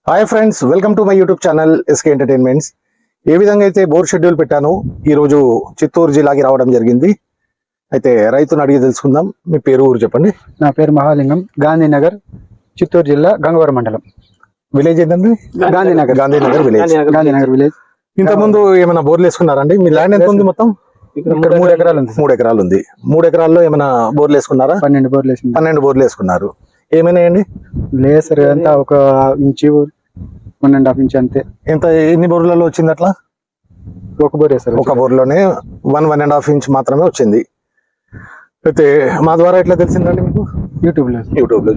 Hi friends, welcome to my YouTube channel SK entertainments. ఏ విధంగా అయితే బోర్ షెడ్యూల్ పెట్టానో ఈరోజు చిత్తూరు జిల్లాకి రావడం జరిగింది. అయితే రైతును అడిగి తెలుసుకుందాం. మీ పేరు, ఊరు చెప్పండి. నా పేరు మహాలింగం, గాంధీనగర్, చిత్తూరు జిల్లా, గంగవరం మండలం. విలేజ్ ఏంటండి? గాంధీనగర్ విలేజ్. గాంధీనగర్ విలేజ్. ఇంతకుముందు ఏమైనా బోర్లు వేసుకున్నారండి? మీ ల్యాండ్ ఎంత ఉంది మొత్తం? ఇక్కడ 3 ఎకరాలు ఉంది. 3 ఎకరాలు ఉంది. 3 ఎకరాల్లో ఏమైనా బోర్లు వేసుకున్నారా? 12 బోర్లు వేసింది. 12 బోర్లు వేసుకున్నారు. ఏమైనాయండి? లేసర్ అంతా 1 ఇంచు 1.5 ఇంచు అంతే. ఎన్ని బోర్లలో వచ్చింది అట్లా? ఒక బోర్ వేస్తారు. ఒక బోర్లోనే 1.5 ఇంచ్ మాత్రమే వచ్చింది. అయితే మా ద్వారా ఎట్లా తెలిసిందండి మీకు? యూట్యూబ్ లో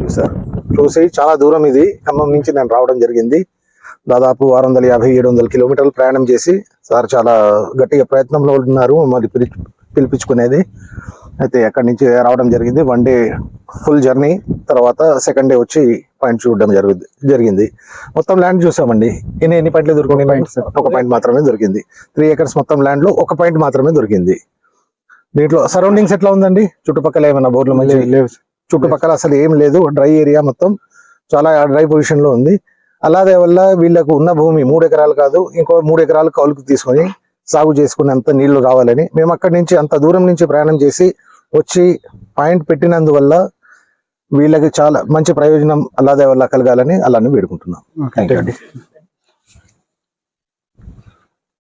చూసి చాలా దూరం, ఇది ఖమ్మం నుంచి నేను రావడం జరిగింది. దాదాపు 650-700 కిలోమీటర్లు ప్రయాణం చేసి సార్ చాలా గట్టిగా ప్రయత్నంలో ఉన్నారు మరి పిలిపించుకునేది. అయితే అక్కడి నుంచి రావడం జరిగింది. 1 డే ఫుల్ జర్నీ, తర్వాత సెకండ్ డే వచ్చి పాయింట్ చూడడం జరిగింది. మొత్తం ల్యాండ్ చూసామండి. ఎన్ని పాయింట్లు దొరికినాయి? ఒక పాయింట్ మాత్రమే దొరికింది. 3 ఎకర్స్ మొత్తం ల్యాండ్ లో 1 పాయింట్ మాత్రమే దొరికింది. దీంట్లో సరౌండింగ్స్ ఎట్లా ఉందండి? చుట్టుపక్కల ఏమైనా బోర్లు మంచి లేవు? చుట్టుపక్కల అసలు ఏం లేదు, డ్రై ఏరియా, మొత్తం చాలా డ్రై పొజిషన్ లో ఉంది. అలాగే వల్ల వీళ్ళకు ఉన్న భూమి 3 ఎకరాలు కాదు, ఇంకో 3 ఎకరాలు కౌలుకు తీసుకొని సాగు చేసుకునేంత నీళ్లు కావాలని మేము అక్కడి నుంచి అంత దూరం నుంచి ప్రయాణం చేసి వచ్చి పాయింట్ పెట్టినందువల్ల వీళ్ళకి చాలా మంచి ప్రయోజనం అలాగే వల్ల కలగాలని అలానే వేడుకుంటున్నాం. థ్యాంక్ యూ అండి.